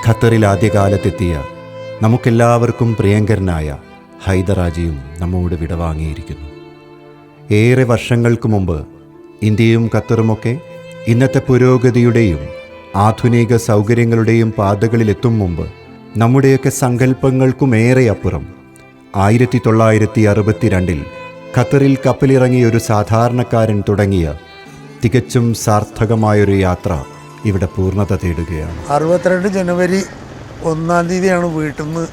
ഖത്തറിൽ ആദ്യകാലത്തെത്തിയ നമുക്കെല്ലാവർക്കും പ്രിയങ്കരനായ ഹൈദരാജിയും നമ്മോട് വിടവാങ്ങിയിരിക്കുന്നു. ഏറെ വർഷങ്ങൾക്ക് മുമ്പ് ഇന്ത്യയും ഖത്തറുമൊക്കെ ഇന്നത്തെ പുരോഗതിയുടെയും ആധുനിക സൗകര്യങ്ങളുടെയും പാതകളിലെത്തും മുമ്പ് നമ്മുടെയൊക്കെ സങ്കല്പങ്ങൾക്കുമേറെ അപ്പുറം 1962 ഖത്തറിൽ കപ്പലിറങ്ങിയ ഒരു സാധാരണക്കാരൻ തുടങ്ങിയ തികച്ചും സാർത്ഥകമായൊരു യാത്ര ഇവിടെ പൂർണ്ണത തേടുകയാണ്. 62 ജനുവരി 1-ാം തീയതിയാണ് വീട്ടിൽ നിന്ന്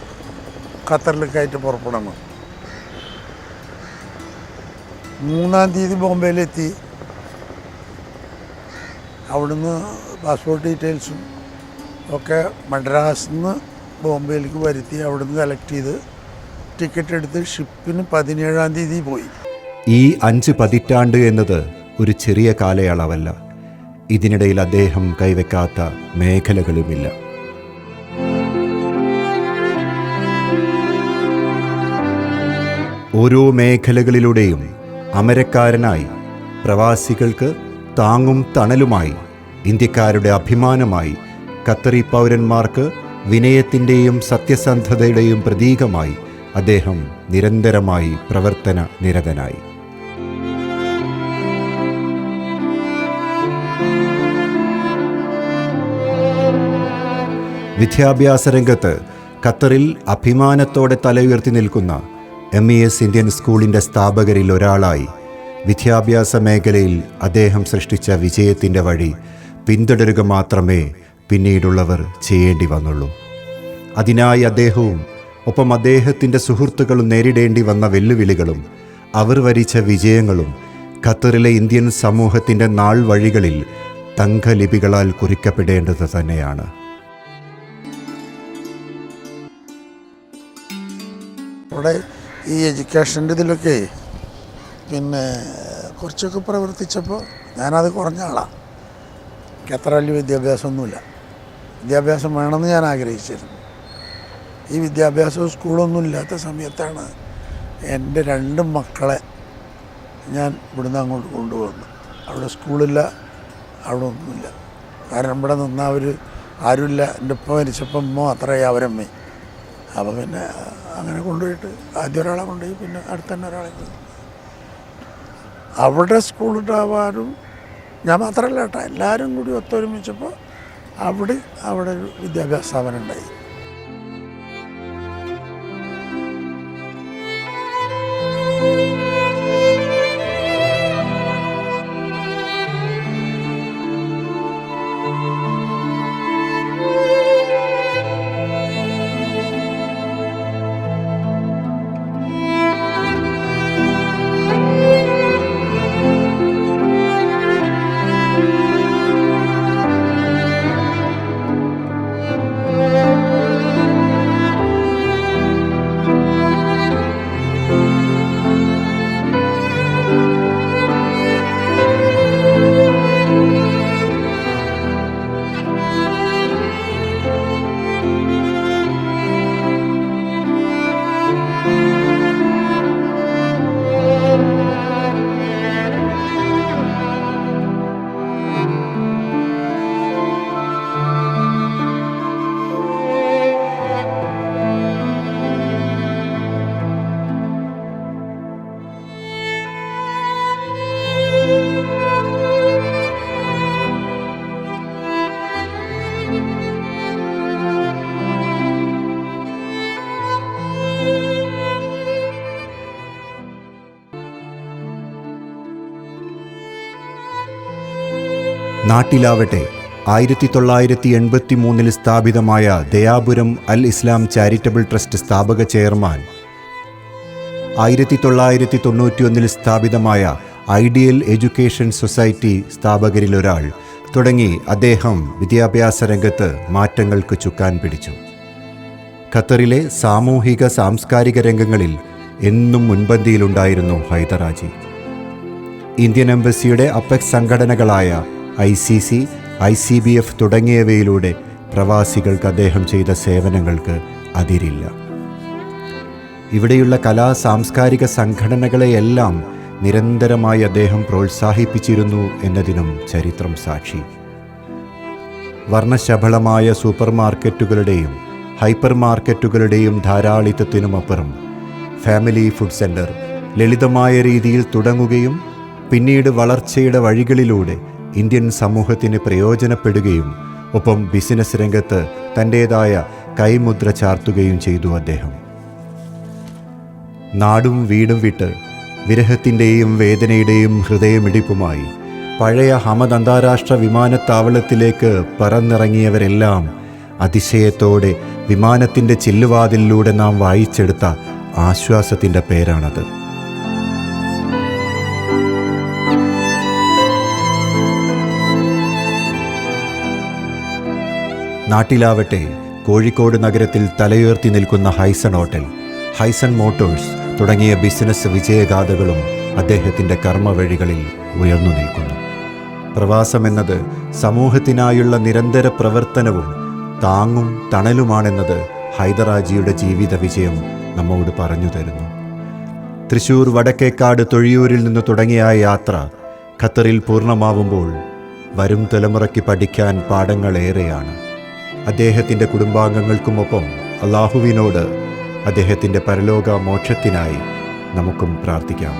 ഖത്തറിലേക്കായിട്ട് പുറപ്പെടുന്നത്. 3-ാം തീയതി ബോംബെയിലെത്തി. അവിടുന്ന് പാസ്പോർട്ട് ഡീറ്റെയിൽസും ഒക്കെ മദ്രാസിൽ നിന്ന് ബോംബെയിലേക്ക് വരുത്തി അവിടുന്ന് കളക്ട് ചെയ്ത് ടിക്കറ്റ് എടുത്ത് ഷിപ്പിന് 17-ാം തീയതി പോയി. ഈ 5 പതിറ്റാണ്ട് എന്നത് ഒരു ചെറിയ കാലയളവല്ല. ഇതിനിടയിൽ അദ്ദേഹം കൈവയ്ക്കാത്ത മേഖലകളുമില്ല. ഓരോ മേഖലകളിലൂടെയും അമരക്കാരനായി, പ്രവാസികൾക്ക് താങ്ങും തണലുമായി, ഇന്ത്യക്കാരുടെ അഭിമാനമായി, ഖത്തറി പൗരന്മാർക്ക് വിനയത്തിൻ്റെയും സത്യസന്ധതയുടെയും പ്രതീകമായി അദ്ദേഹം നിരന്തരമായി പ്രവർത്തന നിരതനായി. വിദ്യാഭ്യാസ രംഗത്ത് ഖത്തറിൽ അഭിമാനത്തോടെ തലയുയർത്തി നിൽക്കുന്ന MES ഇന്ത്യൻ സ്കൂളിൻ്റെ സ്ഥാപകരിൽ ഒരാളായി വിദ്യാഭ്യാസ മേഖലയിൽ അദ്ദേഹം സൃഷ്ടിച്ച വിജയത്തിൻ്റെ വഴി പിന്തുടരുക മാത്രമേ പിന്നീടുള്ളവർ ചെയ്യേണ്ടി വന്നുള്ളൂ. അതിനായി അദ്ദേഹവും ഒപ്പം അദ്ദേഹത്തിൻ്റെ സുഹൃത്തുക്കളും നേരിടേണ്ടി വന്ന വെല്ലുവിളികളും അവർ വരിച്ച വിജയങ്ങളും ഖത്തറിലെ ഇന്ത്യൻ സമൂഹത്തിൻ്റെ നാൾ വഴികളിൽ തങ്കലിപികളാൽ കുറിക്കപ്പെടേണ്ടത് തന്നെയാണ്. അവിടെ ഈ എഡ്യൂക്കേഷൻ്റെ ഇതിലൊക്കെ കുറച്ചൊക്കെ പ്രവർത്തിച്ചപ്പോൾ ഞാനത് കുറഞ്ഞ ആളാണ്. എനിക്ക് അത്ര വലിയ വിദ്യാഭ്യാസമൊന്നുമില്ല. വിദ്യാഭ്യാസം വേണമെന്ന് ഞാൻ ആഗ്രഹിച്ചിരുന്നു. ഈ വിദ്യാഭ്യാസവും സ്കൂളൊന്നും ഇല്ലാത്ത സമയത്താണ് എൻ്റെ 2 മക്കളെ ഞാൻ ഇവിടുന്ന് അങ്ങോട്ട് കൊണ്ടുവന്നു. അവിടെ സ്കൂളില്ല, അവിടെ ഒന്നുമില്ല. കാരണം ഇവിടെ നിന്നാൽ അവർ ആരുമില്ല. എൻ്റെ ഉപ്പ മരിച്ചപ്പം ഉമ്മ അത്രയും അവരമ്മ. അപ്പോൾ പിന്നെ അങ്ങനെ കൊണ്ടുപോയിട്ട് ആദ്യം ഒരാളെ കൊണ്ടുപോയി, പിന്നെ അടുത്ത തന്നെ ഒരാളെ കൊണ്ടുപോയി. അവിടെ സ്കൂളുണ്ടാവാനും ഞാൻ മാത്രമല്ല കേട്ടോ, എല്ലാവരും കൂടി ഒത്തൊരുമിച്ചപ്പോൾ അവിടെ ഒരു വിദ്യാഭ്യാസ സ്ഥാപനം ഉണ്ടായി. നാട്ടിലാവട്ടെ 1983 സ്ഥാപിതമായ ദയാപുരം അൽ ഇസ്ലാം ചാരിറ്റബിൾ ട്രസ്റ്റ് സ്ഥാപക ചെയർമാൻ, 1991 സ്ഥാപിതമായ ഐഡിയൽ എഡ്യൂക്കേഷൻ സൊസൈറ്റി സ്ഥാപകരിലൊരാൾ തുടങ്ങി അദ്ദേഹം വിദ്യാഭ്യാസ രംഗത്ത് മാറ്റങ്ങൾക്ക് ചുക്കാൻ പിടിച്ചു. ഖത്തറിലെ സാമൂഹിക സാംസ്കാരിക രംഗങ്ങളിൽ എന്നും മുൻപന്തിയിലുണ്ടായിരുന്നു ഹൈദരാജി. ഇന്ത്യൻ എംബസിയുടെ അപ്പെക്സ് സംഘടനകളായ ICC, ICBF തുടങ്ങിയവയിലൂടെ പ്രവാസികൾക്ക് അദ്ദേഹം ചെയ്ത സേവനങ്ങൾക്ക് അതിരില്ല. ഇവിടെയുള്ള സാംസ്കാരിക സംഘടനകളെയെല്ലാം നിരന്തരമായി അദ്ദേഹം പ്രോത്സാഹിപ്പിച്ചിരുന്നു എന്നതിനും ചരിത്രം സാക്ഷി. വർണ്ണശബളമായ സൂപ്പർ മാർക്കറ്റുകളുടെയും ഹൈപ്പർ മാർക്കറ്റുകളുടെയും ധാരാളിത്തത്തിനുമപ്പുറം ഫാമിലി ഫുഡ് സെൻറ്റർ ലളിതമായ രീതിയിൽ തുടങ്ങുകയും പിന്നീട് വളർച്ചയുടെ വഴികളിലൂടെ ഇന്ത്യൻ സമൂഹത്തിന് പ്രയോജനപ്പെടുകയും ഒപ്പം ബിസിനസ് രംഗത്ത് തൻ്റേതായ കൈമുദ്ര ചാർത്തുകയും ചെയ്തു അദ്ദേഹം. നാടും വീടും വിട്ട് വിരഹത്തിൻ്റെയും വേദനയുടെയും ഹൃദയമിടിപ്പുമായി പഴയ ഹമദ് അന്താരാഷ്ട്ര വിമാനത്താവളത്തിലേക്ക് പറന്നിറങ്ങിയവരെല്ലാം അതിശയത്തോടെ വിമാനത്തിൻ്റെ ചില്ലുവാതിലൂടെ നാം വായിച്ചെടുത്ത ആശ്വാസത്തിൻ്റെ പേരാണത്. നാട്ടിലാവട്ടെ കോഴിക്കോട് നഗരത്തിൽ തലയുയർത്തി നിൽക്കുന്ന ഹൈസൺ ഹോട്ടൽ, ഹൈസൺ മോട്ടോഴ്സ് തുടങ്ങിയ ബിസിനസ് വിജയഗാഥകളും അദ്ദേഹത്തിൻ്റെ കർമ്മവഴികളിൽ ഉയർന്നു നിൽക്കുന്നു. പ്രവാസമെന്നത് സമൂഹത്തിനായുള്ള നിരന്തര പ്രവർത്തനവും താങ്ങും തണലുമാണെന്നത് ഹൈദരാജിയുടെ ജീവിത വിജയം നമ്മോട് പറഞ്ഞു തരുന്നു. തൃശൂർ വടക്കേക്കാട് തൊഴിയൂരിൽ നിന്ന് തുടങ്ങിയ ആ യാത്ര ഖത്തറിൽ പൂർണ്ണമാവുമ്പോൾ വരും തലമുറയ്ക്ക് പഠിക്കാൻ പാഠങ്ങളേറെയാണ്. അദ്ദേഹത്തിൻ്റെ കുടുംബാംഗങ്ങൾക്കുമൊപ്പം അള്ളാഹുവിനോട് അദ്ദേഹത്തിൻ്റെ പരലോക മോക്ഷത്തിനായി നമുക്കും പ്രാർത്ഥിക്കാം.